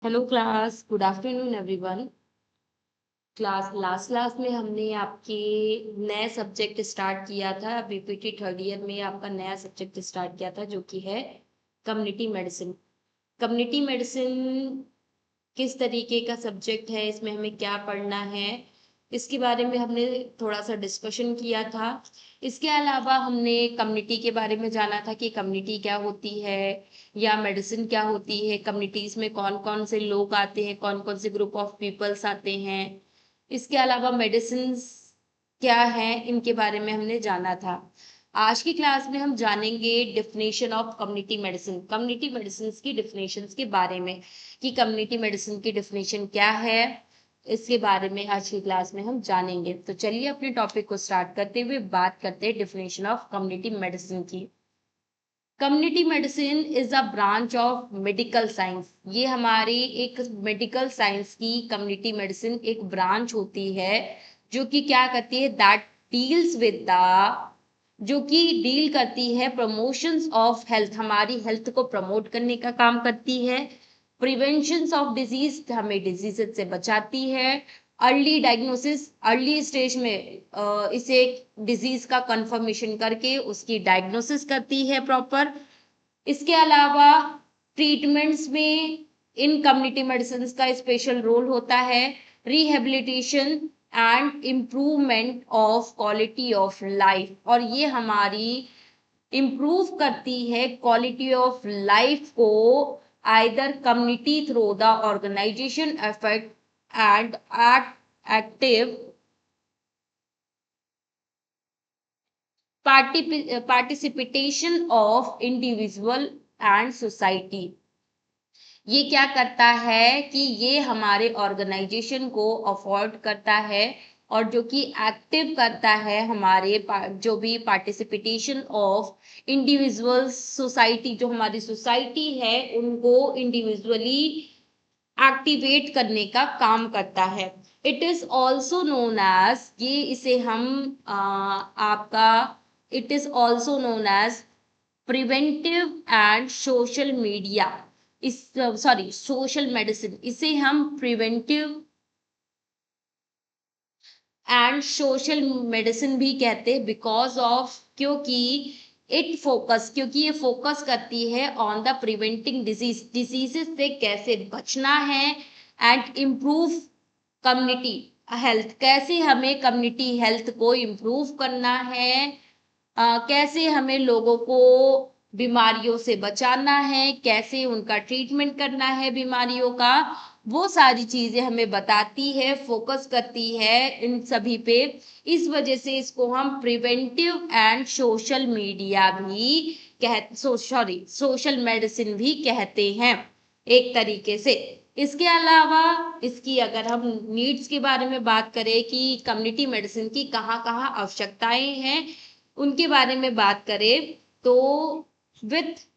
Hello class, good afternoon everyone. Last class में हमने आपके नए सब्जेक्ट स्टार्ट किया था। बीपीटी थर्ड ईयर में आपका नया सब्जेक्ट स्टार्ट किया था जो कि है कम्युनिटी मेडिसिन। कम्युनिटी मेडिसिन किस तरीके का सब्जेक्ट है, इसमें हमें क्या पढ़ना है, इसके बारे में हमने थोड़ा सा डिस्कशन किया था। इसके अलावा हमने कम्युनिटी के बारे में जाना था कि कम्युनिटी क्या होती है या मेडिसिन क्या होती है, कम्युनिटीज में कौन कौन से लोग आते हैं, कौन कौन से ग्रुप ऑफ पीपल्स आते हैं। इसके अलावा मेडिसिन क्या है, इनके बारे में हमने जाना था। आज की क्लास में हम जानेंगे definition of community medicine, community medicine की डिफिनेशन के बारे में कि कम्युनिटी मेडिसिन की डिफिनेशन क्या है। इसके बारे में आज की क्लास में हम जानेंगे। तो चलिए अपने टॉपिक को स्टार्ट करते हुए बात करते हैं डिफिनेशन ऑफ कम्युनिटी मेडिसिन की। Community medicine is a branch of medical science. ये हमारी एक मेडिकल साइंस की कम्युनिटी मेडिसिन एक ब्रांच होती है जो कि क्या करती है, दैट डील्स विद द, जो कि डील करती है प्रमोशंस ऑफ हेल्थ, हमारी हेल्थ को प्रमोट करने का काम करती है। प्रिवेंशन ऑफ डिजीज, हमें डिजीज से बचाती है। अर्ली डायग्नोसिस, अर्ली स्टेज में इसे डिजीज का कंफर्मेशन करके उसकी डायग्नोसिस करती है प्रॉपर। इसके अलावा ट्रीटमेंट्स में इन कम्युनिटी मेडिसिन का स्पेशल रोल होता है। Rehabilitation and improvement of quality of life, और ये हमारी इम्प्रूव करती है क्वालिटी ऑफ लाइफ को, either community through the organisation effort and active participation of individual and society. ये क्या करता है कि ये हमारे ऑर्गेनाइजेशन को अफोर्ड करता है और जो कि एक्टिव करता है हमारे जो भी पार्टिसिपेशन ऑफ इंडिविजुअल सोसाइटी, जो हमारी सोसाइटी है उनको इंडिविजुअली एक्टिवेट करने का काम करता है। It is also known as, ये इसे हम आपका, it is also known as preventive and social media, इस सॉरी सोशल मेडिसिन, इसे हम प्रिवेंटिव एंड सोशल मेडिसिन भी कहते हैं बिकॉज ऑफ, क्योंकि क्योंकि ये फोकस करती है ऑन द प्रिवेंटिंग डिजीजेस से कैसे बचना है, एंड इम्प्रूव कम्युनिटी हेल्थ, कैसे हमें कम्युनिटी हेल्थ को इम्प्रूव करना है, कैसे हमें लोगों को बीमारियों से बचाना है, कैसे उनका ट्रीटमेंट करना है बीमारियों का, वो सारी चीजें हमें बताती है, फोकस करती है इन सभी पे। इस वजह से इसको हम प्रिवेंटिव एंड सोशल मीडिया भी सोशल मेडिसिन भी कहते हैं एक तरीके से। इसके अलावा इसकी अगर हम नीड्स के बारे में बात करें कि कम्युनिटी मेडिसिन की कहाँ कहाँ आवश्यकताएं हैं, उनके बारे में बात करें तो विथ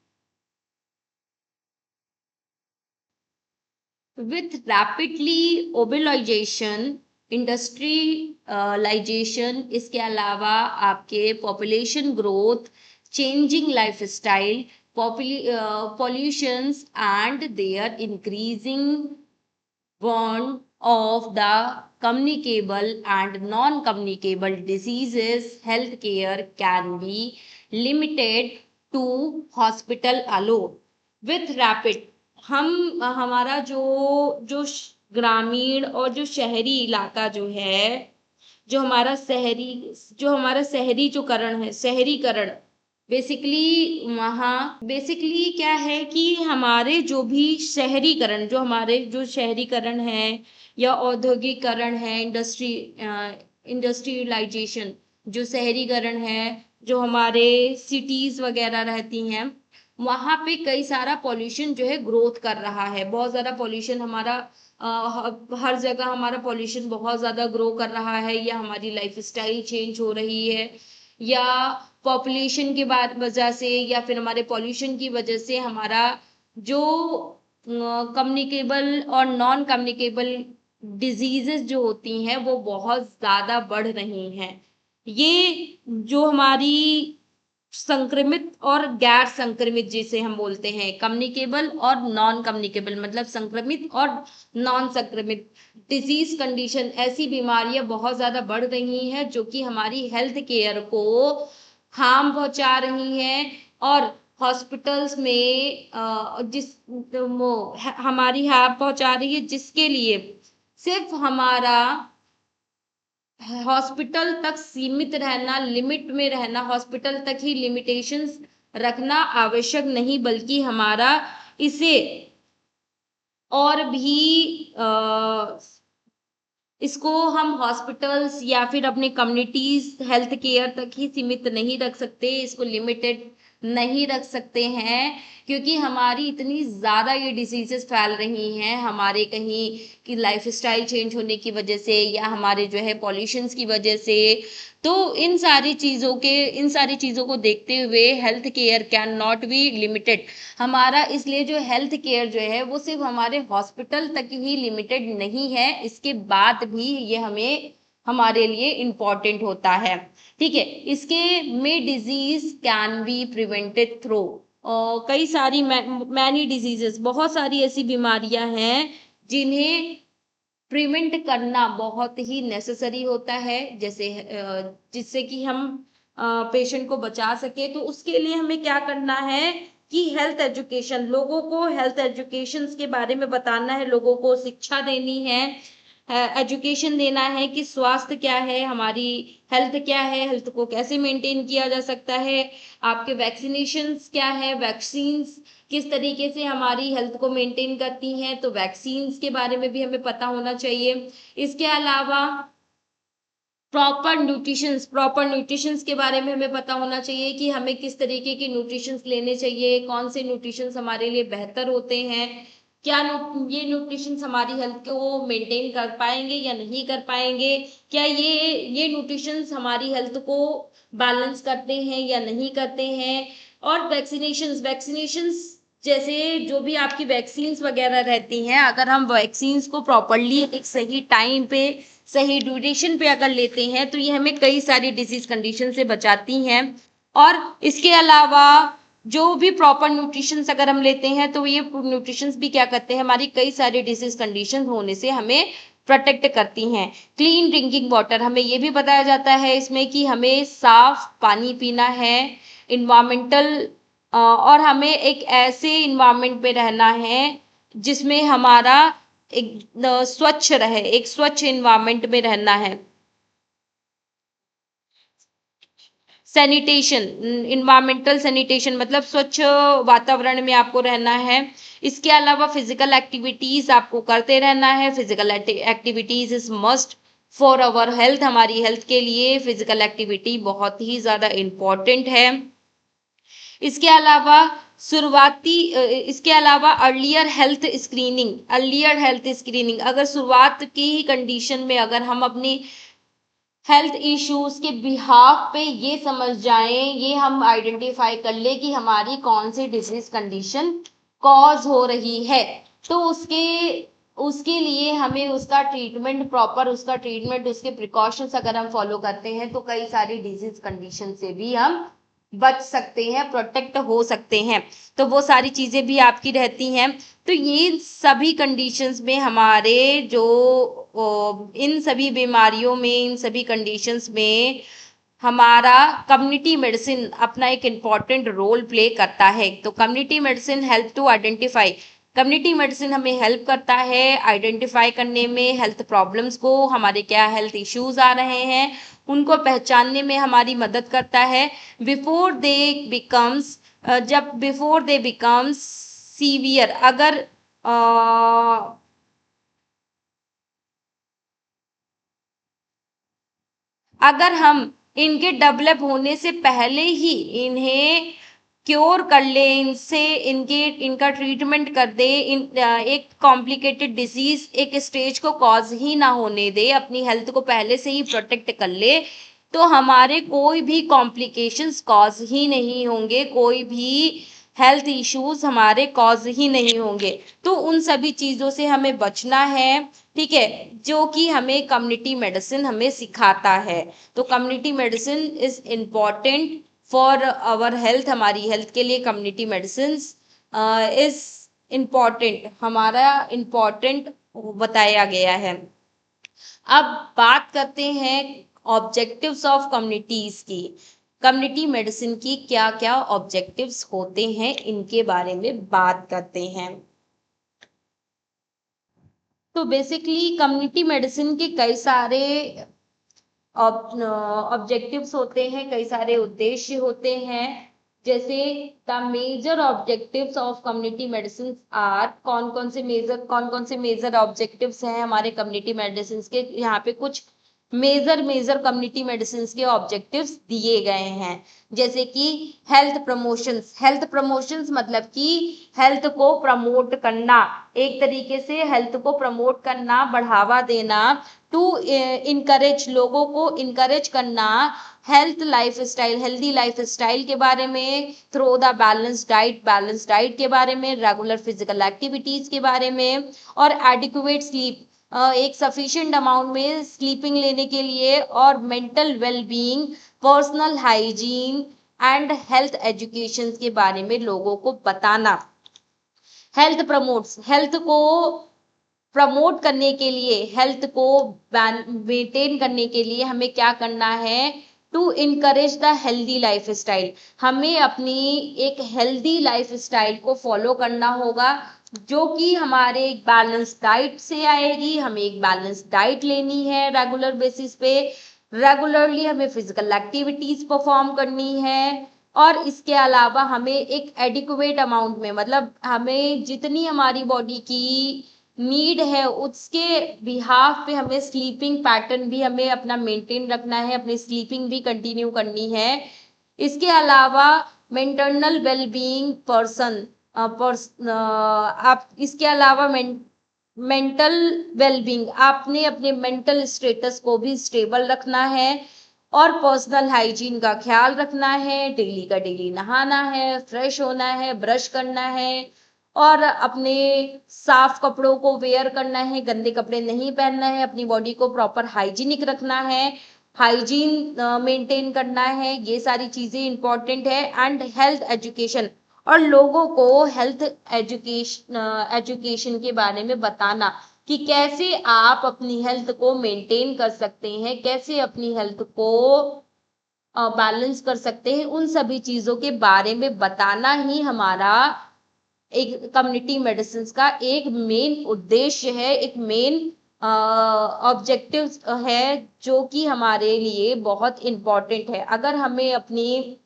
रैपिडली ओबेलाइजेशन, इंडस्ट्रियलाइजेशन, इसके अलावा आपके population growth, changing life style, pollutions and their increasing one of the communicable and non-communicable diseases, healthcare can be limited to hospital alone. With rapid, हम हमारा जो ग्रामीण और जो शहरी इलाका जो है, जो हमारा शहरी जो करण है, शहरीकरण, बेसिकली क्या है कि हमारे जो भी शहरीकरण, जो हमारे जो शहरीकरण है या औद्योगिकरण है, इंडस्ट्रियलाइजेशन, जो शहरीकरण है, जो हमारे सिटीज वगैरह रहती हैं, वहां पे कई सारा पॉल्यूशन जो है ग्रोथ कर रहा है। बहुत ज्यादा पॉल्यूशन हमारा हर जगह हमारा पॉल्यूशन बहुत ज्यादा ग्रो कर रहा है, या हमारी लाइफ स्टाइल चेंज हो रही है, या पॉपुलेशन के बाद वजह से, या फिर हमारे पॉल्यूशन की वजह से हमारा जो कम्युनिकेबल और नॉन कम्युनिकेबल डिजीजेस जो होती हैं वो बहुत ज्यादा बढ़ रही हैं। ये जो हमारी संक्रमित और गैर संक्रमित जिसे हम बोलते हैं, कम्युनिकेबल और नॉन कम्युनिकेबल, मतलब संक्रमित और नॉन संक्रमित डिजीज कंडीशन, ऐसी बीमारियां बहुत ज्यादा बढ़ रही हैं जो कि हमारी हेल्थ केयर को हार्म पहुंचा रही हैं। और हॉस्पिटल्स में हमारी हार्म पहुंचा रही है, जिसके लिए सिर्फ हमारा हॉस्पिटल तक सीमित रहना, लिमिट में रहना, हॉस्पिटल तक ही लिमिटेशंस रखना आवश्यक नहीं, बल्कि हमारा इसे और भी इसको हम हॉस्पिटल्स या फिर अपने कम्युनिटीज हेल्थ केयर तक ही सीमित नहीं रख सकते, इसको लिमिटेड नहीं रख सकते हैं, क्योंकि हमारी इतनी ज़्यादा ये डिसीजेस फैल रही हैं हमारे कहीं की लाइफस्टाइल चेंज होने की वजह से या हमारे जो है पॉल्यूशंस की वजह से। तो इन सारी चीज़ों को देखते हुए health care can not be limited. हमारा इसलिए जो हेल्थ केयर जो है वो सिर्फ हमारे हॉस्पिटल तक ही लिमिटेड नहीं है, इसके बाद भी ये हमारे लिए इम्पॉर्टेंट होता है। ठीक है, इसके में disease can be prevented through कई सारी मैनी डिजीजेस, बहुत सारी ऐसी बीमारियां हैं जिन्हें प्रिवेंट करना बहुत ही नेसेसरी होता है, जैसे जिससे कि हम पेशेंट को बचा सके। तो उसके लिए हमें क्या करना है कि हेल्थ एजुकेशन, लोगों को हेल्थ एजुकेशन के बारे में बताना है, लोगों को शिक्षा देनी है, एजुकेशन देना है कि स्वास्थ्य क्या है, हमारी हेल्थ क्या है, हेल्थ को कैसे मेंटेन किया जा सकता है, आपके वैक्सीनेशंस क्या है, वैक्सीन्स किस तरीके से हमारी हेल्थ को मेंटेन करती हैं, तो वैक्सीन्स के बारे में भी हमें पता होना चाहिए। इसके अलावा प्रॉपर न्यूट्रिशंस के बारे में हमें पता होना चाहिए कि हमें किस तरीके के न्यूट्रिशंस लेने चाहिए, कौन से न्यूट्रिशंस हमारे लिए बेहतर होते हैं, क्या ये न्यूट्रिशंस हमारी हेल्थ को मेंटेन कर पाएंगे या नहीं कर पाएंगे, क्या ये न्यूट्रिशंस हमारी हेल्थ को बैलेंस करते हैं या नहीं करते हैं। और वैक्सीनेशंस जैसे जो भी आपकी वैक्सीन्स वगैरह रहती हैं, अगर हम वैक्सीन्स को प्रॉपरली एक सही टाइम पे सही ड्यूरेशन पे अगर लेते हैं तो ये हमें कई सारी डिजीज कंडीशन से बचाती हैं। और इसके अलावा जो भी प्रॉपर न्यूट्रिशंस अगर हम लेते हैं तो ये न्यूट्रिशंस भी क्या करते हैं, हमारी कई सारी डिजीज कंडीशन होने से हमें प्रोटेक्ट करती हैं। क्लीन ड्रिंकिंग वाटर, हमें ये भी बताया जाता है इसमें कि हमें साफ पानी पीना है, इन्वायरमेंटल और हमें एक ऐसे इन्वायरमेंट में रहना है जिसमें हमारा एक स्वच्छ रहे, एक स्वच्छ इन्वायरमेंट में रहना है। सैनिटेशन, इन्वायरमेंटल सैनिटेशन मतलब स्वच्छ वातावरण में आपको रहना है। इसके अलावा फिजिकल एक्टिविटीज आपको करते रहना है, physical activities is must for our health, हमारी हेल्थ के लिए फिजिकल एक्टिविटी बहुत ही ज़्यादा इम्पॉर्टेंट है। इसके अलावा अर्लियर हेल्थ स्क्रीनिंग, अगर शुरुआत की ही कंडीशन में अगर हम अपनी हेल्थ इश्यूज के बिहाफ पे ये समझ जाएं, ये हम आइडेंटिफाई कर ले कि हमारी कौन सी डिजीज कंडीशन कॉज हो रही है, तो उसके लिए हमें उसका ट्रीटमेंट उसके प्रिकॉशंस अगर हम फॉलो करते हैं तो कई सारी डिजीज कंडीशन से भी हम बच सकते हैं, प्रोटेक्ट हो सकते हैं। तो वो सारी चीज़ें भी आपकी रहती हैं। तो ये सभी कंडीशंस में हमारे जो इन सभी बीमारियों में, इन सभी कंडीशंस में हमारा कम्युनिटी मेडिसिन अपना एक इम्पॉर्टेंट रोल प्ले करता है। तो community medicine help to identify, community medicine हमें हेल्प करता है आइडेंटिफाई करने में हेल्थ प्रॉब्लम्स को, हमारे क्या हेल्थ इश्यूज आ रहे हैं उनको पहचानने में हमारी मदद करता है। बिफोर दे बिकम्स सीवियर, अगर हम इनके डेवलप होने से पहले ही इन्हें क्योर कर ले, इनका ट्रीटमेंट कर दे, एक कॉम्प्लिकेटेड डिजीज एक स्टेज को कॉज ही ना होने दे, अपनी हेल्थ को पहले से ही प्रोटेक्ट कर ले, तो हमारे कोई भी कॉम्प्लिकेशंस कॉज ही नहीं होंगे, कोई भी हेल्थ इश्यूज हमारे कॉज ही नहीं होंगे। तो उन सभी चीज़ों से हमें बचना है, ठीक है, जो कि हमें कम्युनिटी मेडिसिन हमें सिखाता है। तो community medicine is important for our health, हमारी हेल्थ के लिए कम्युनिटी मेडिसिन इज इम्पॉर्टेंट, हमारा इम्पॉर्टेंट बताया गया है। अब बात करते हैं ऑब्जेक्टिव्स ऑफ कम्युनिटीज की। कम्युनिटी मेडिसिन की क्या क्या ऑब्जेक्टिव्स होते हैं, इनके बारे में बात करते हैं। तो बेसिकली कम्युनिटी मेडिसिन के कई सारे ऑब्जेक्टिव्स होते हैं, कई सारे उद्देश्य होते हैं। जैसे the major objectives of community medicine are, कौन कौन से मेजर ऑब्जेक्टिव्स हैं हमारे कम्युनिटी मेडिसिन के, यहाँ पे कुछ मेजर कम्युनिटी मेडिसिन के ऑब्जेक्टिव्स दिए गए हैं। जैसे कि हेल्थ प्रमोशंस मतलब कि हेल्थ को प्रमोट करना, एक तरीके से हेल्थ को प्रमोट करना, बढ़ावा देना, टू इनकरेज, लोगों को इनकरेज करना हेल्दी लाइफ स्टाइल के बारे में, थ्रू द बैलेंस डाइट के बारे में, रेगुलर फिजिकल एक्टिविटीज के बारे में, और एडिक्वेट स्लीप, एक सफिशिएंट अमाउंट में स्लीपिंग लेने के लिए, और mental wellbeing, personal hygiene and health education के बारे में लोगों को बताना। हेल्थ को प्रमोट करने के लिए, हेल्थ को मेंटेन करने के लिए हमें क्या करना है, to encourage the healthy lifestyle, हमें अपनी एक हेल्दी लाइफ स्टाइल को फॉलो करना होगा, जो कि हमारे एक बैलेंस डाइट से आएगी। हमें एक बैलेंस डाइट लेनी है रेगुलर बेसिस पे, रेगुलरली हमें फिजिकल एक्टिविटीज परफॉर्म करनी है, और इसके अलावा हमें एक एडिक्वेट अमाउंट में, मतलब हमें जितनी हमारी बॉडी की नीड है उसके बिहाफ पे हमें स्लीपिंग पैटर्न भी हमें अपना मेंटेन रखना है, अपनी स्लीपिंग भी कंटिन्यू करनी है। इसके अलावा मेंटरनल वेलबीइंग आप इसके अलावा मेंटल वेलबींग, आपने अपने मेंटल स्टेटस को भी स्टेबल रखना है, और पर्सनल हाइजीन का ख्याल रखना है, डेली का डेली नहाना है, फ्रेश होना है, ब्रश करना है, और अपने साफ कपड़ों को वेयर करना है, गंदे कपड़े नहीं पहनना है, अपनी बॉडी को प्रॉपर हाइजीनिक रखना है, हाइजीन मेंटेन करना है, ये सारी चीजें इंपॉर्टेंट है। एंड हेल्थ एजुकेशन, और लोगों को हेल्थ एजुकेशन के बारे में बताना कि कैसे आप अपनी हेल्थ को मेंटेन कर सकते हैं, कैसे अपनी हेल्थ को बैलेंस कर सकते हैं, उन सभी चीजों के बारे में बताना ही हमारा एक कम्युनिटी मेडिसिन का एक मेन उद्देश्य है, एक मेन ऑब्जेक्टिव है, जो कि हमारे लिए बहुत इम्पोर्टेंट है। अगर हमें अपनी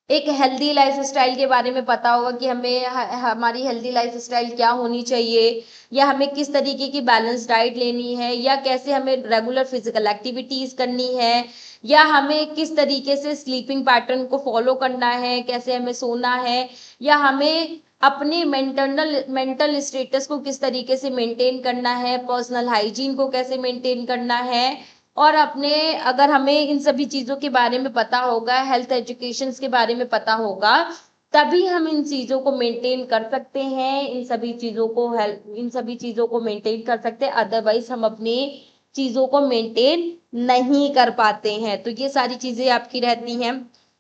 एक हेल्दी लाइफ स्टाइल के बारे में पता होगा कि हमें हमारी हेल्दी लाइफ स्टाइल क्या होनी चाहिए, या हमें किस तरीके की बैलेंस डाइट लेनी है, या कैसे हमें रेगुलर फिजिकल एक्टिविटीज करनी है, या हमें किस तरीके से स्लीपिंग पैटर्न को फॉलो करना है, कैसे हमें सोना है, या हमें अपने मेंटल स्टेटस को किस तरीके से मेंटेन करना है, पर्सनल हाइजीन को कैसे मेंटेन करना है, और अपने, अगर हमें इन सभी चीजों के बारे में पता होगा, हेल्थ एजुकेशन के बारे में पता होगा, तभी हम इन चीजों को मेंटेन कर सकते हैं, इन सभी चीजों को मेंटेन कर सकते हैं, अदरवाइज हम अपनी चीजों को मेंटेन नहीं कर पाते हैं। तो ये सारी चीजें आपकी रहती हैं।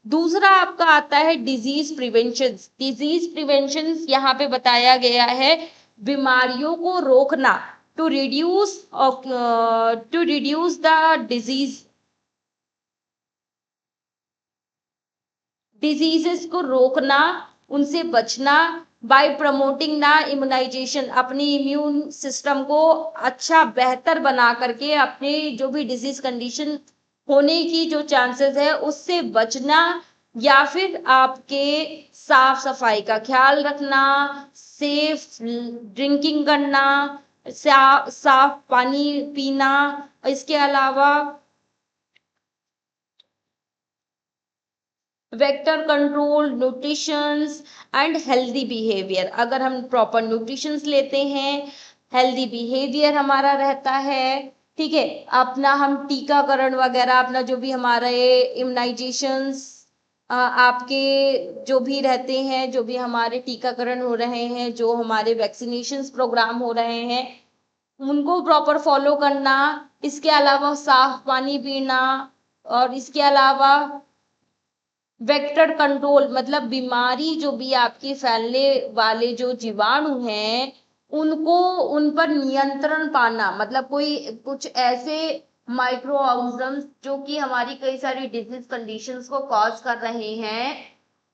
दूसरा आपका आता है डिजीज प्रिवेंशन, यहाँ पे बताया गया है बीमारियों को रोकना, टू रिड्यूस द डिजीजेस को रोकना, उनसे बचना, बाय प्रमोटिंग ना इम्यूनाइजेशन, अपनी इम्यून सिस्टम को अच्छा बेहतर बना करके अपने जो भी डिजीज कंडीशन होने की जो चांसेस है उससे बचना, या फिर आपके साफ सफाई का ख्याल रखना, सेफ ड्रिंकिंग करना, साफ पानी पीना, इसके अलावा vector control, nutritions and healthy behaviour, अगर हम प्रॉपर न्यूट्रिशंस लेते हैं, हेल्दी बिहेवियर हमारा रहता है, ठीक है, अपना हम टीकाकरण वगैरह, अपना जो भी हमारे इम्यूनाइजेशंस आपके जो भी रहते हैं, जो भी हमारे टीकाकरण हो रहे हैं, जो हमारे वैक्सीनेशंस प्रोग्राम हो रहे हैं, उनको प्रॉपर फॉलो करना, इसके अलावा साफ पानी पीना, और इसके अलावा वेक्टर कंट्रोल मतलब बीमारी जो भी आपकी फैलने वाले जो जीवाणु हैं उनको उन पर नियंत्रण पाना, मतलब कोई कुछ ऐसे माइक्रो ऑर्गेनिज्म जो कि हमारी कई सारी डिजीज कंडीशंस को कॉज कर रहे हैं,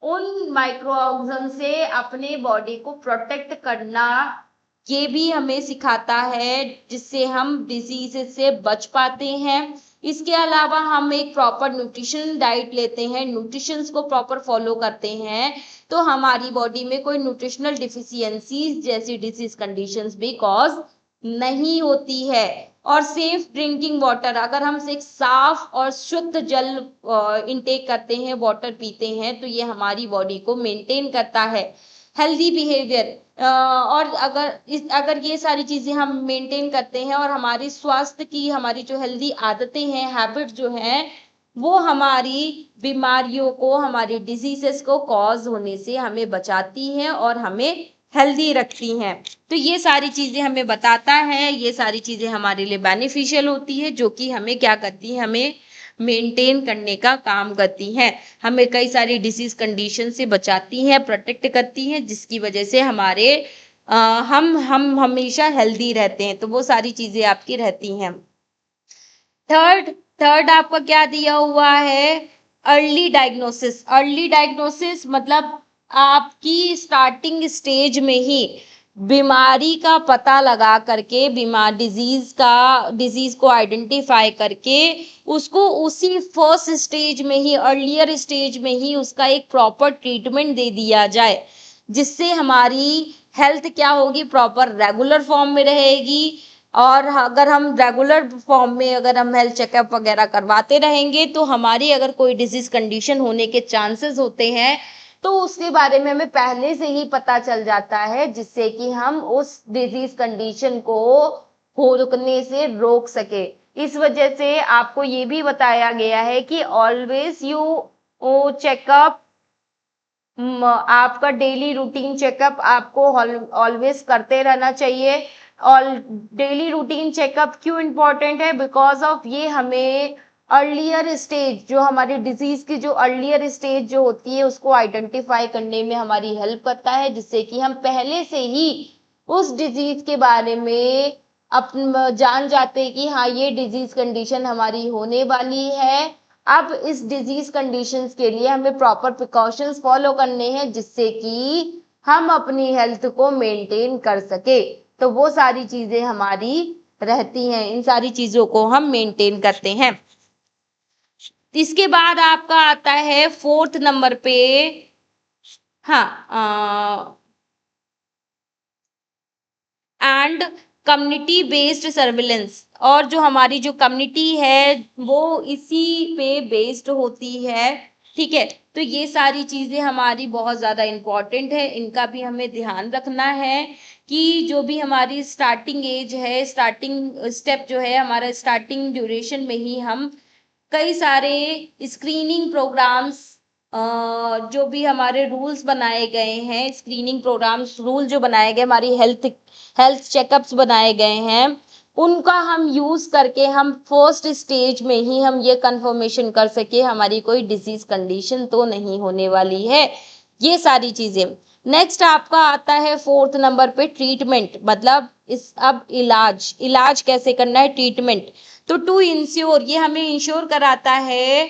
उन माइक्रो ऑर्गेनिज्म से अपने बॉडी को प्रोटेक्ट करना, ये भी हमें सिखाता है, जिससे हम डिजीज से बच पाते हैं। इसके अलावा हम एक प्रॉपर न्यूट्रिशन डाइट लेते हैं, न्यूट्रिशंस को प्रॉपर फॉलो करते हैं, तो हमारी बॉडी में कोई न्यूट्रिशनल डिफिशियंसीज जैसी डिजीज कंडीशंस भी कॉज नहीं होती है। और सेफ ड्रिंकिंग वाटर, अगर हम एक साफ और शुद्ध जल इंटेक करते हैं, वाटर पीते हैं, तो ये हमारी बॉडी को मेंटेन करता है। हेल्दी बिहेवियर, और अगर ये सारी चीजें हम मेंटेन करते हैं और हमारी स्वास्थ्य की, हमारी जो हेल्दी आदतें हैं, हैबिट जो हैं, वो हमारी बीमारियों को, हमारी डिजीजेस को कॉज होने से हमें बचाती हैं और हमें हेल्दी रखती हैं। तो ये सारी चीजें हमें बताता है, ये सारी चीजें हमारे लिए बेनिफिशियल होती है, जो कि हमें क्या करती है, हमें मेंटेन करने का काम करती हैं, हमें कई सारी डिसीज कंडीशन से बचाती हैं, प्रोटेक्ट करती हैं, जिसकी वजह से हमारे हम हमेशा हेल्दी रहते हैं। तो वो सारी चीजें आपकी रहती हैं। थर्ड थर्ड आपका क्या दिया हुआ है, अर्ली डायग्नोसिस। अर्ली डायग्नोसिस मतलब आपकी स्टार्टिंग स्टेज में ही बीमारी का पता लगा करके, डिजीज को आइडेंटिफाई करके, उसको उसी फर्स्ट स्टेज में ही, अर्लियर स्टेज में ही उसका एक प्रॉपर ट्रीटमेंट दे दिया जाए, जिससे हमारी हेल्थ क्या होगी, प्रॉपर रेगुलर फॉर्म में रहेगी। और अगर हम रेगुलर फॉर्म में अगर हम हेल्थ चेकअप वगैरह करवाते रहेंगे, तो हमारी अगर कोई डिजीज कंडीशन होने के चांसेस होते हैं, तो उसके बारे में हमें पहले से ही पता चल जाता है, जिससे कि हम उस डिजीज कंडीशन को होने से रोक सके। इस वजह से आपको ये भी बताया गया है कि ऑलवेज यू चेकअप, आपका डेली रूटीन चेकअप आपको ऑलवेज करते रहना चाहिए। और डेली रूटीन चेकअप क्यों इम्पोर्टेंट है, बिकॉज ऑफ ये हमें अर्लियर स्टेज, जो हमारी डिजीज की जो अर्लियर स्टेज जो होती है, उसको आइडेंटिफाई करने में हमारी हेल्प करता है, जिससे कि हम पहले से ही उस डिजीज के बारे में जान जाते हैं कि हाँ, ये डिजीज कंडीशन हमारी होने वाली है। अब इस डिजीज कंडीशंस के लिए हमें प्रॉपर प्रिकॉशंस फॉलो करने हैं, जिससे कि हम अपनी हेल्थ को मेंटेन कर सके। तो वो सारी चीजें हमारी रहती हैं, इन सारी चीजों को हम मेंटेन करते हैं। इसके बाद आपका आता है फोर्थ नंबर पे, हाँ, एंड कम्युनिटी बेस्ड सर्विलेंस। और जो हमारी जो कम्युनिटी है वो इसी पे बेस्ड होती है, ठीक है। तो ये सारी चीजें हमारी बहुत ज्यादा इम्पोर्टेंट है, इनका भी हमें ध्यान रखना है कि जो भी हमारी स्टार्टिंग एज है, स्टार्टिंग स्टेप जो है हमारा, स्टार्टिंग ड्यूरेशन में ही हम कई सारे स्क्रीनिंग प्रोग्राम्स, जो भी हमारे रूल्स बनाए गए हैं, स्क्रीनिंग प्रोग्राम्स रूल जो बनाए गए, हमारी हेल्थ चेकअप्स बनाए गए हैं, उनका हम यूज करके हम फर्स्ट स्टेज में ही हम ये कंफर्मेशन कर सके हमारी कोई डिजीज कंडीशन तो नहीं होने वाली है, ये सारी चीजें। नेक्स्ट आपका आता है फोर्थ नंबर पे ट्रीटमेंट, मतलब अब इलाज कैसे करना है, ट्रीटमेंट। तो टू इंश्योर, ये हमें इंश्योर कराता है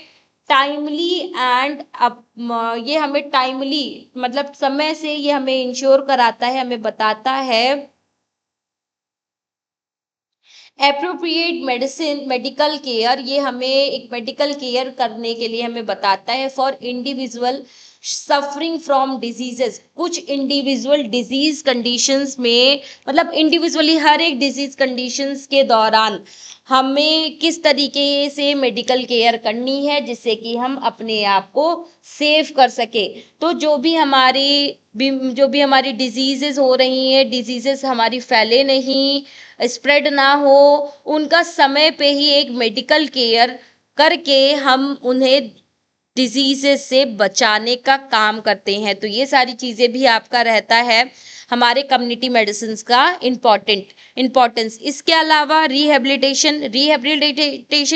टाइमली एंड, अब ये हमें टाइमली मतलब समय से ये हमें इंश्योर कराता है, हमें बताता है एप्रोप्रिएट मेडिकल केयर, ये हमें एक मेडिकल केयर करने के लिए हमें बताता है for individual suffering from diseases. कुछ इंडिविजुअल डिजीज कंडीशंस में, मतलब इंडिविजुअली हर एक डिजीज कंडीशंस के दौरान हमें किस तरीके से मेडिकल केयर करनी है, जिससे कि हम अपने आप को सेव कर सके। तो जो भी हमारी डिजीजेस हो रही हैं, डिजीजेस हमारी फैले नहीं, स्प्रेड ना हो, उनका समय पे ही एक मेडिकल केयर करके हम उन्हें डिजीजेस से बचाने का काम करते हैं। तो ये सारी चीजें भी आपका रहता है। हमारे कम्युनिटी मेडिसिन का इम्पोर्टेंस। इसके अलावा रिहेबिलिटेशन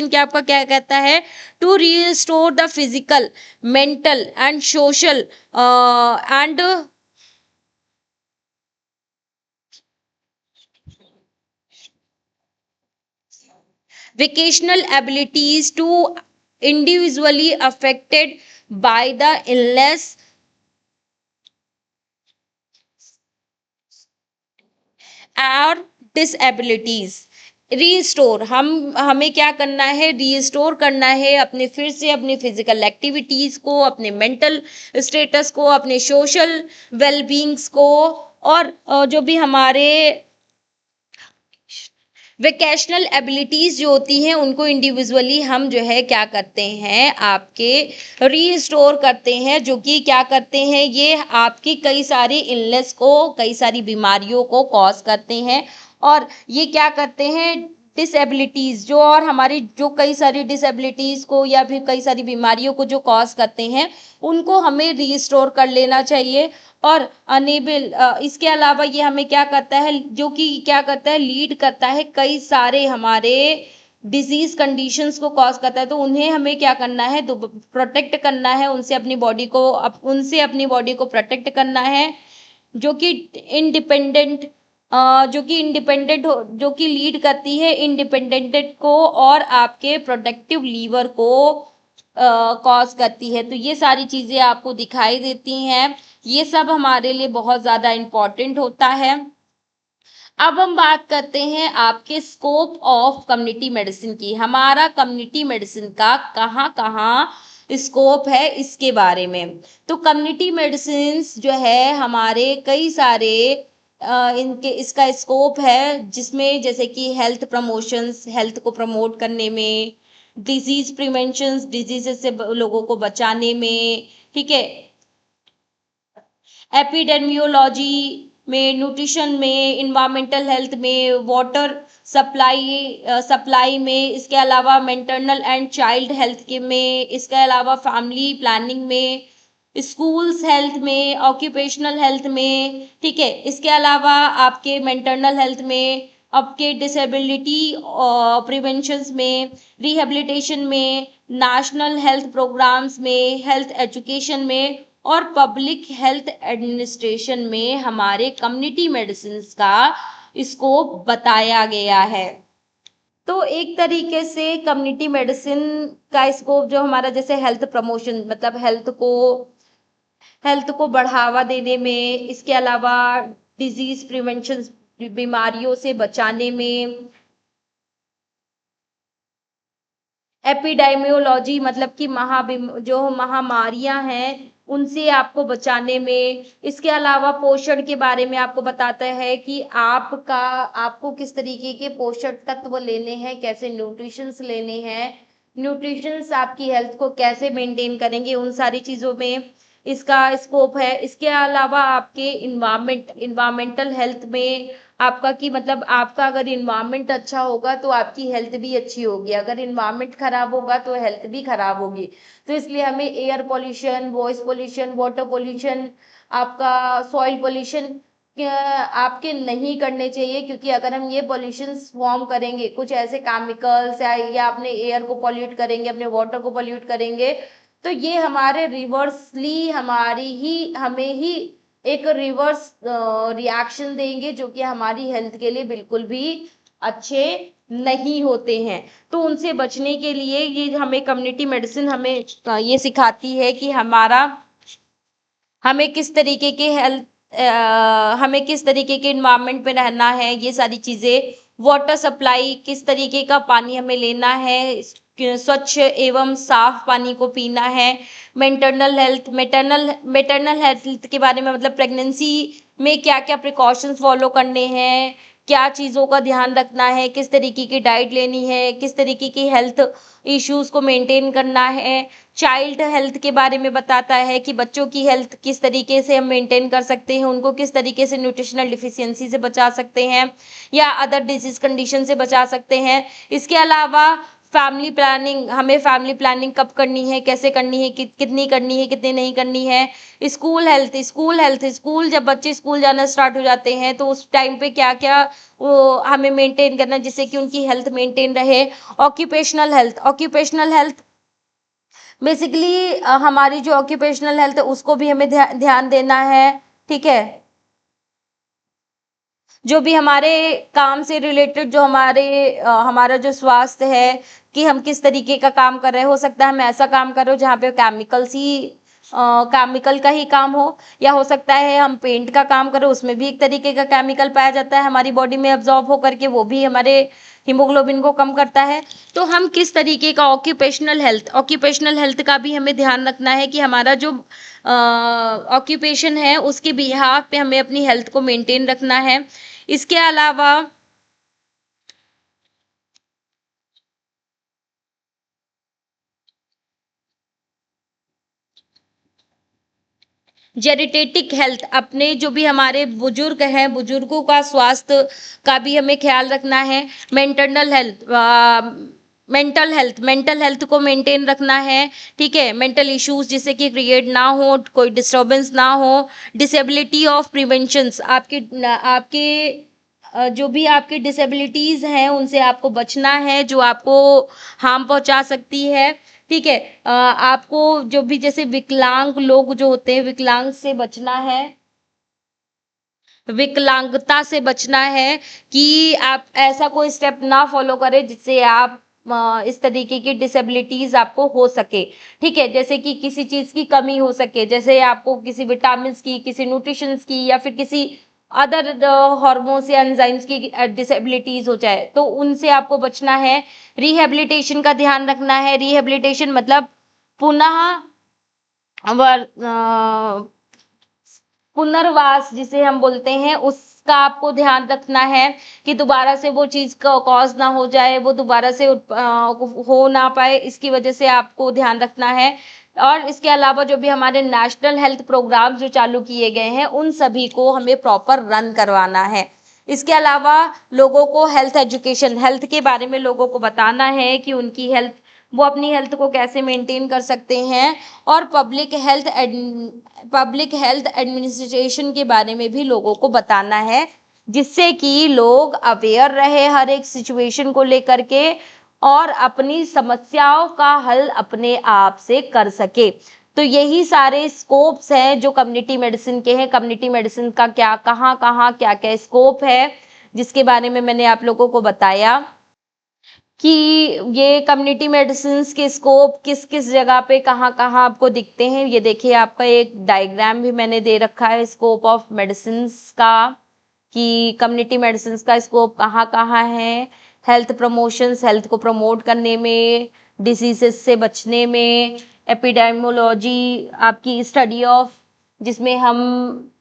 क्या आपका क्या कहता है, to restore the physical, mental and social and vocational abilities to individually affected by the illness और डिसएबिलिटीज। रीस्टोर, हमें क्या करना है, रीस्टोर करना है अपने, फिर से अपनी फिजिकल एक्टिविटीज को, अपने मेंटल स्टेटस को, अपने सोशल वेलबींग्स को, और जो भी हमारे वेकेशनल एबिलिटीज जो होती हैं उनको इंडिविजुअली हम जो है क्या करते हैं, आपके रीस्टोर करते हैं, जो कि क्या करते हैं, ये आपकी कई सारी इलनेस को, कई सारी बीमारियों को कॉज करते हैं। और ये क्या करते हैं, डिसेबिलिटीज जो, और हमारी जो कई सारी डिसेबिलिटीज को या फिर कई सारी बीमारियों को जो कॉज करते हैं उनको हमें रीस्टोर कर लेना चाहिए। और अनेबल, इसके अलावा ये हमें क्या करता है, जो कि क्या करता है, लीड करता है कई सारे हमारे डिजीज कंडीशंस को कॉज करता है, तो उन्हें हमें क्या करना है, तो प्रोटेक्ट करना है, उनसे अपनी बॉडी को, उनसे अपनी बॉडी को प्रोटेक्ट करना है, जो कि इंडिपेंडेंट, हो, जो कि लीड करती है इंडिपेंडेंट को और आपके प्रोडक्टिव लीवर को कॉज करती है। तो ये सारी चीजें आपको दिखाई देती हैं, ये सब हमारे लिए बहुत ज़्यादा इम्पोर्टेंट होता है। अब हम बात करते हैं आपके स्कोप ऑफ कम्युनिटी मेडिसिन की। हमारा कम्युनिटी मेडिसिन का कहाँ कहाँ स्कोप है इसके बारे में। तो कम्युनिटी मेडिसिन जो है हमारे कई सारे इनके इसका स्कोप है, जिसमें जैसे कि हेल्थ प्रमोशंस, हेल्थ को प्रमोट करने में, डिजीज प्रिवेंशन, डिजीजेस से लोगों को बचाने में, ठीक है, एपिडेमियोलॉजी में, न्यूट्रिशन में, इन्वायरमेंटल हेल्थ में, वाटर सप्लाई में, इसके अलावा मेंटरनल एंड चाइल्ड हेल्थ के में, इसके अलावा फैमिली प्लानिंग में, स्कूल्स हेल्थ में, ऑक्यूपेशनल हेल्थ में, ठीक है, इसके अलावा आपके मेंटरनल हेल्थ में, आपके डिसेबिलिटी प्रिवेंशंस में, रिहेबिलिटेशन में, नेशनल हेल्थ प्रोग्राम्स में, हेल्थ एजुकेशन में और पब्लिक हेल्थ एडमिनिस्ट्रेशन में हमारे कम्युनिटी मेडिसिन का स्कोप बताया गया है। तो एक तरीके से कम्युनिटी मेडिसिन का स्कोप जो हमारा, जैसे हेल्थ प्रमोशन, मतलब हेल्थ को बढ़ावा देने में, इसके अलावा डिजीज प्रिवेंशन, बीमारियों से बचाने में, एपिडेमियोलॉजी मतलब कि जो महामारियां हैं उनसे आपको बचाने में, इसके अलावा पोषण के बारे में आपको बताता है कि आपको किस तरीके के पोषक तत्व लेने हैं, कैसे न्यूट्रिशंस लेने हैं, न्यूट्रिशंस आपकी हेल्थ को कैसे मेंटेन करेंगे, उन सारी चीज़ों में इसका स्कोप है। इसके अलावा आपके इन्वायरमेंटल हेल्थ में आपका, कि मतलब आपका अगर इन्वायरमेंट अच्छा होगा तो आपकी हेल्थ भी अच्छी होगी, अगर इन्वायरमेंट खराब होगा तो हेल्थ भी खराब होगी। तो इसलिए हमें air pollution, voice pollution, water pollution, आपका सॉइल पोल्यूशन आपके नहीं करने चाहिए, क्योंकि अगर हम ये पोल्यूशन फॉर्म करेंगे, कुछ ऐसे केमिकल्स या अपने एयर को पोल्यूट करेंगे, अपने वाटर को पोल्यूट करेंगे, तो ये हमारे रिवर्सली हमें ही एक रिवर्स रिएक्शन देंगे, जो कि हमारी हेल्थ के लिए बिल्कुल भी अच्छे नहीं होते हैं। तो उनसे बचने के लिए ये हमें कम्युनिटी मेडिसिन हमें ये सिखाती है कि हमें किस तरीके के हमें किस तरीके के इन्वायरमेंट में रहना है, ये सारी चीज़ें, वाटर सप्लाई, किस तरीके का पानी हमें लेना है, स्वच्छ एवं साफ पानी को पीना है, मेटरनल हेल्थ के बारे में, मतलब प्रेगनेंसी में क्या क्या प्रिकॉशंस फॉलो करने हैं, क्या चीज़ों का ध्यान रखना है, किस तरीके की डाइट लेनी है, किस तरीके की हेल्थ इश्यूज को मेंटेन करना है। चाइल्ड हेल्थ के बारे में बताता है कि बच्चों की हेल्थ किस तरीके से हम मेंटेन कर सकते हैं, उनको किस तरीके से न्यूट्रिशनल डिफिशियंसी से बचा सकते हैं या अदर डिजीज कंडीशन से बचा सकते हैं। इसके अलावा फैमिली प्लानिंग, हमें फैमिली प्लानिंग कब करनी है, कैसे करनी है, कितनी करनी है, कितनी नहीं करनी है। स्कूल जब बच्चे स्कूल जाना स्टार्ट हो जाते हैं तो उस टाइम पे क्या क्या वो हमें मेंटेन करना है जिससे कि उनकी हेल्थ मेंटेन रहे। ऑक्यूपेशनल हेल्थ बेसिकली हमारी जो ऑक्यूपेशनल हेल्थ है उसको भी हमें ध्यान देना है। ठीक है, जो भी हमारे काम से रिलेटेड जो हमारा जो स्वास्थ्य है कि हम किस तरीके का काम कर रहे हैं। हो सकता है हम ऐसा काम कर रहे हो जहाँ पे केमिकल का ही काम हो, या हो सकता है हम पेंट का काम करें उसमें भी एक तरीके का केमिकल पाया जाता है हमारी बॉडी में एब्जॉर्ब होकर के, वो भी हमारे हीमोग्लोबिन को कम करता है। तो हम किस तरीके का ऑक्यूपेशनल हेल्थ का भी हमें ध्यान रखना है कि हमारा जो ऑक्यूपेशन है उसके बिहाफ पे हमें अपनी हेल्थ को मेंटेन रखना है। इसके अलावा जेरिटेटिक हेल्थ, अपने जो भी हमारे बुजुर्ग हैं बुजुर्गों का स्वास्थ्य का भी हमें ख्याल रखना है। मेंटरनल हेल्थ मेंटल हेल्थ को मेंटेन रखना है। ठीक है, मेंटल इश्यूज जिससे कि क्रिएट ना हो, कोई डिस्टरबेंस ना हो। डिसेबिलिटी ऑफ प्रिवेंशंस, आपके आपके जो भी आपकी डिसेबिलिटीज हैं उनसे आपको बचना है जो आपको हार्म पहुंचा सकती है। ठीक है, आपको जो भी जैसे विकलांग लोग जो होते हैं विकलांगता से बचना है कि आप ऐसा कोई स्टेप ना फॉलो करें जिससे आप इस तरीके की डिसेबिलिटीज आपको हो सके। ठीक है, जैसे कि किसी चीज की कमी हो सके, जैसे आपको किसी विटामिन की, किसी न्यूट्रिशन की, या फिर किसी अदर हॉर्मोन्स या एंजाइम्स की डिसेबिलिटीज हो जाए तो उनसे आपको बचना है। रिहेबिलिटेशन का ध्यान रखना है। रिहेबिलिटेशन मतलब पुनः पुनर्वास जिसे हम बोलते हैं उसका आपको ध्यान रखना है कि दोबारा से वो चीज का कॉज ना हो जाए, वो दोबारा से हो ना पाए, इसकी वजह से आपको ध्यान रखना है। और इसके अलावा जो भी हमारे नेशनल हेल्थ प्रोग्राम जो चालू किए गए हैं उन सभी को हमें प्रॉपर रन करवाना है। इसके अलावा लोगों को हेल्थ के बारे में लोगों को बताना है कि वो अपनी हेल्थ को कैसे मेंटेन कर सकते हैं। और पब्लिक हेल्थ एडमिनिस्ट्रेशन के बारे में भी लोगों को बताना है जिससे कि लोग अवेयर रहे हर एक सिचुएशन को लेकर के और अपनी समस्याओं का हल अपने आप से कर सके। तो यही सारे स्कोप्स हैं जो कम्युनिटी मेडिसिन के हैं। कम्युनिटी मेडिसिन का क्या कहाँ कहाँ क्या क्या स्कोप है जिसके बारे में मैंने आप लोगों को बताया कि ये कम्युनिटी मेडिसिन के स्कोप किस किस जगह पे कहाँ कहाँ आपको दिखते हैं। ये देखिए आपका एक डायग्राम भी मैंने दे रखा है स्कोप ऑफ मेडिसिन का कि कम्युनिटी मेडिसिन का स्कोप कहाँ कहाँ है। हेल्थ प्रमोशंस, हेल्थ को प्रमोट करने में, डिसीजेस से बचने में, एपिडेमियोलॉजी आपकी स्टडी ऑफ जिसमें हम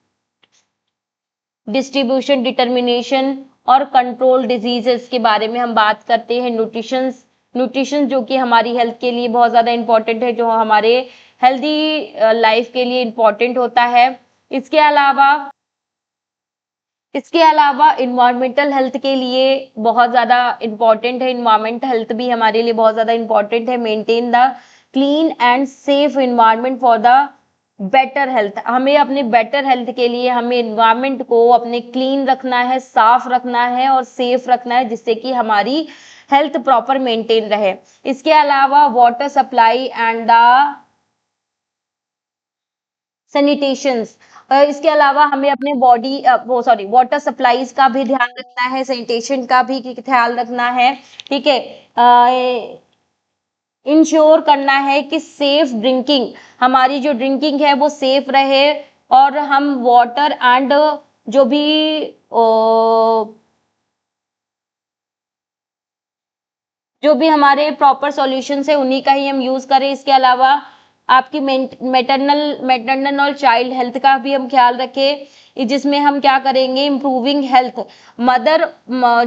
डिस्ट्रीब्यूशन, डिटर्मिनेशन और कंट्रोल डिजीजेस के बारे में हम बात करते हैं। न्यूट्रिशन जो कि हमारी हेल्थ के लिए बहुत ज़्यादा इंपॉर्टेंट है, जो हमारे हेल्दी लाइफ के लिए इंपॉर्टेंट होता है। इसके अलावा इन्वायरमेंटल हेल्थ के लिए बहुत ज़्यादा इंपॉर्टेंट है। इन्वायरमेंट हेल्थ भी हमारे लिए बहुत ज़्यादा इंपॉर्टेंट है। Maintain the clean and safe environment for the better health. हमें अपने बेटर हेल्थ के लिए हमें इन्वायरमेंट को अपने क्लीन रखना है, साफ रखना है और सेफ रखना है जिससे कि हमारी हेल्थ प्रॉपर मेंटेन रहे। इसके अलावा वाटर सप्लाई एंड द सैनिटेशंस, इसके अलावा हमें अपने वाटर सप्लाईज का भी ध्यान रखना है, सैनिटेशन का भी ख्याल रखना है। ठीक है, इंश्योर करना है कि सेफ ड्रिंकिंग, हमारी जो ड्रिंकिंग है वो सेफ रहे और हम वाटर एंड जो भी हमारे प्रॉपर सॉल्यूशंस है उन्हीं का ही हम यूज करें। इसके अलावा आपकी मैटरनल और चाइल्ड हेल्थ का भी हम ख्याल रखें जिसमें हम क्या करेंगे, इम्प्रूविंग हेल्थ मदर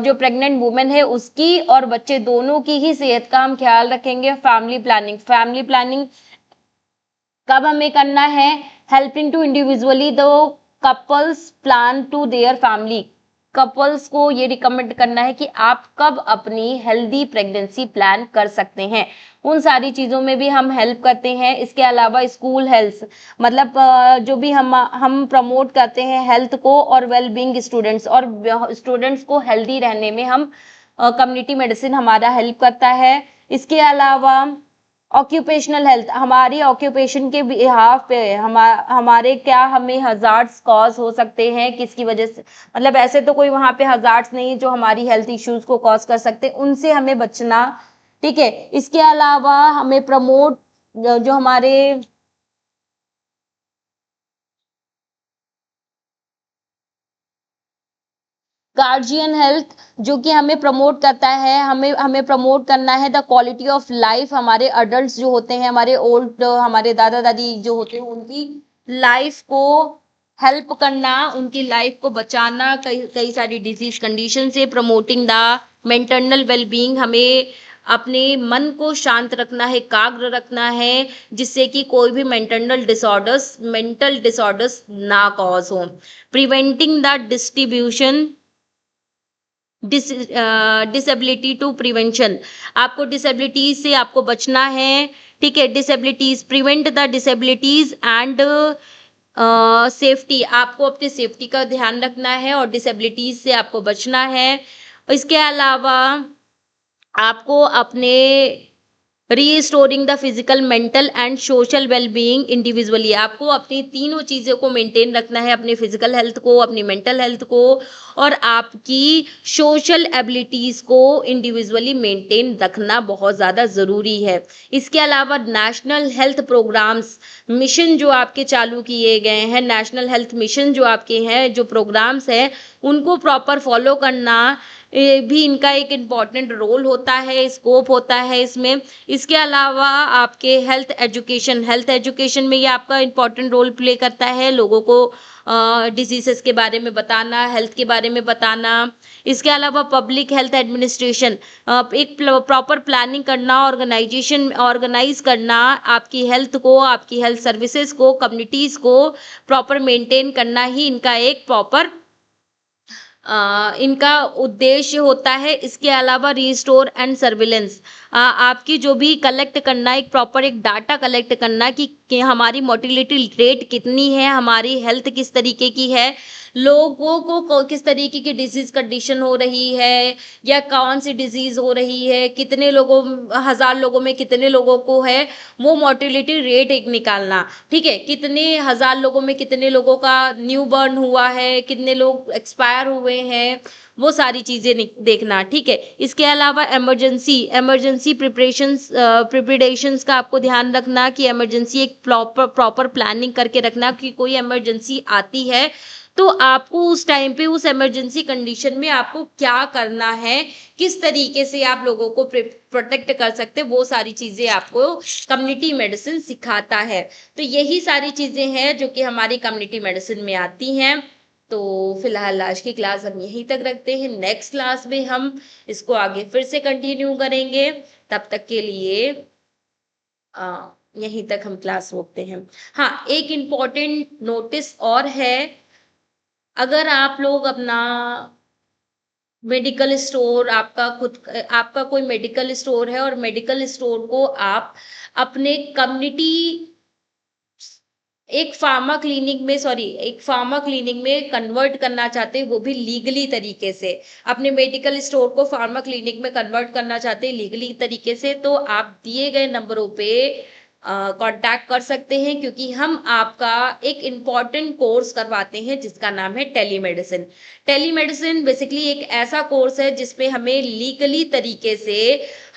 जो प्रेग्नेंट वुमेन है उसकी और बच्चे दोनों की ही सेहत का हम ख्याल रखेंगे। फैमिली प्लानिंग कब हमें करना है, helping to individually the couples plan to their family. Couples को ये रिकमेंड करना है कि आप कब अपनी हेल्दी प्रेगनेंसी प्लान कर सकते हैं, उन सारी चीज़ों में भी हम हेल्प करते हैं। इसके अलावा स्कूल हेल्थ, मतलब जो भी हम प्रमोट करते हैं हेल्थ को और वेल बीइंग स्टूडेंट्स, और स्टूडेंट्स को हेल्दी रहने में हम कम्युनिटी मेडिसिन हमारा हेल्प करता है। इसके अलावा ऑक्यूपेशनल हेल्थ, हमारी ऑक्यूपेशन के बिहाफ पे हमारे क्या हमें हजार्ड्स कॉज हो सकते हैं, किसकी वजह से, मतलब ऐसे तो कोई वहां पे हजार्ड्स नहीं जो हमारी हेल्थ इश्यूज को कॉज कर सकते, उनसे हमें बचना। ठीक है, इसके अलावा हमें प्रमोट जो हमारे गार्जियन हेल्थ, जो कि हमें प्रमोट करता है, हमें हमें प्रमोट करना है द क्वालिटी ऑफ लाइफ। हमारे अडल्ट जो होते हैं, हमारे ओल्ड, हमारे दादा दादी जो होते हैं, उनकी लाइफ को हेल्प करना, उनकी लाइफ को बचाना कई कई सारी डिजीज कंडीशन से। प्रमोटिंग द मेंटल वेलबींग, हमें अपने मन को शांत रखना है, एकाग्र रखना है, जिससे कि कोई भी मेंटल डिसऑर्डर्स ना कॉज हो। Preventing the distribution disability to prevention, आपको डिसेबिलिटीज से आपको बचना है। ठीक है, disabilities, prevent the disabilities and safety, आपको अपनी सेफ्टी का ध्यान रखना है और डिसेबिलिटीज से आपको बचना है। इसके अलावा आपको अपने restoring the physical, mental and social wellbeing individually, आपको अपनी तीनों चीज़ों को मेंटेन रखना है, अपनी फिजिकल हेल्थ को, अपनी मेंटल हेल्थ को और आपकी सोशल एबिलिटीज़ को इंडिविजुअली मेंटेन रखना बहुत ज़्यादा ज़रूरी है। इसके अलावा नेशनल हेल्थ प्रोग्राम्स, मिशन जो आपके चालू किए गए हैं, नेशनल हेल्थ मिशन जो आपके हैं, जो प्रोग्राम्स हैं, उनको प्रॉपर फॉलो करना भी इनका एक इम्पॉर्टेंट रोल होता है, स्कोप होता है इसमें। इसके अलावा आपके हेल्थ एजुकेशन में ये आपका इम्पॉर्टेंट रोल प्ले करता है, लोगों को डिजीजेस के बारे में बताना, हेल्थ के बारे में बताना। इसके अलावा पब्लिक हेल्थ एडमिनिस्ट्रेशन, एक प्रॉपर प्लानिंग करना, ऑर्गेनाइज करना, आपकी हेल्थ को, आपकी हेल्थ सर्विसेज को, कम्युनिटीज़ को प्रॉपर मेंटेन करना ही इनका एक प्रॉपर इनका उद्देश्य होता है। इसके अलावा रिस्टोर एंड सर्विलेंस, आपकी जो भी कलेक्ट करना, एक प्रॉपर एक डाटा कलेक्ट करना कि हमारी मोर्टिलिटी रेट कितनी है, हमारी हेल्थ किस तरीके की है, लोगों को किस तरीके की डिजीज कंडीशन हो रही है, या कौन सी डिजीज हो रही है, कितने लोगों, 1000 लोगों में कितने लोगों को है, वो मोर्टिलिटी रेट एक निकालना। ठीक है, कितने 1000 लोगों में कितने लोगों का न्यू बर्न हुआ है, कितने लोग एक्सपायर हुए हैं, वो सारी चीजें देखना। ठीक है, इसके अलावा इमरजेंसी प्रिपरेशंस का आपको ध्यान रखना कि इमरजेंसी एक प्रॉपर प्लानिंग करके रखना कि कोई इमरजेंसी आती है तो आपको उस टाइम पे उस इमरजेंसी कंडीशन में आपको क्या करना है, किस तरीके से आप लोगों को प्रोटेक्ट कर सकते हैं, वो सारी चीजें आपको कम्युनिटी मेडिसिन सिखाता है। तो यही सारी चीजें हैं जो कि हमारी कम्युनिटी मेडिसिन में आती हैं। तो फिलहाल आज की क्लास हम यहीं तक रखते हैं, नेक्स्ट क्लास में हम इसको आगे फिर से कंटिन्यू करेंगे। तब तक के लिए यहीं तक हम क्लास रोकते हैं। हाँ, एक इम्पॉर्टेंट नोटिस और है, अगर आप लोग अपना मेडिकल स्टोर, आपका कोई मेडिकल स्टोर है और मेडिकल स्टोर को आप अपने कम्युनिटी एक फार्मा क्लिनिक में कन्वर्ट करना चाहते हैं, वो भी लीगली तरीके से, अपने मेडिकल स्टोर को फार्मा क्लिनिक में कन्वर्ट करना चाहते हैं लीगली तरीके से, तो आप दिए गए नंबरों पे कांटेक्ट कर सकते हैं, क्योंकि हम आपका एक इम्पॉर्टेंट कोर्स करवाते हैं जिसका नाम है टेलीमेडिसिन। टेलीमेडिसिन बेसिकली एक ऐसा कोर्स है जिसमें हमें लीगली तरीके से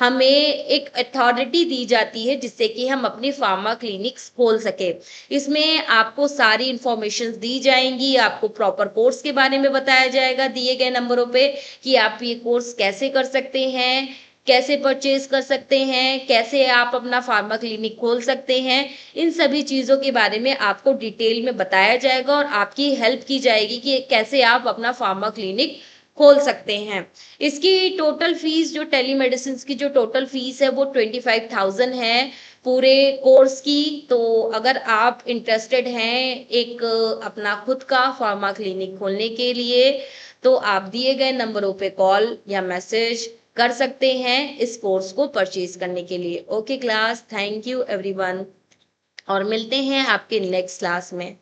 हमें एक अथॉरिटी दी जाती है जिससे कि हम अपनी फार्मा क्लिनिक्स खोल सके। इसमें आपको सारी इंफॉर्मेशन दी जाएंगी, आपको प्रॉपर कोर्स के बारे में बताया जाएगा दिए गए नंबरों पे कि आप ये कोर्स कैसे कर सकते हैं, कैसे परचेज कर सकते हैं, कैसे आप अपना फार्मा क्लिनिक खोल सकते हैं। इन सभी चीज़ों के बारे में आपको डिटेल में बताया जाएगा और आपकी हेल्प की जाएगी कि कैसे आप अपना फार्मा क्लिनिक खोल सकते हैं। इसकी टोटल फीस, जो टेलीमेडिसिन की जो टोटल फीस है वो 25,000 है पूरे कोर्स की। तो अगर आप इंटरेस्टेड हैं एक अपना खुद का फार्मा क्लिनिक खोलने के लिए, तो आप दिए गए नंबरों पे कॉल या मैसेज कर सकते हैं इस कोर्स को परचेज करने के लिए। Okay class, thank you everyone, और मिलते हैं आपके नेक्स्ट क्लास में।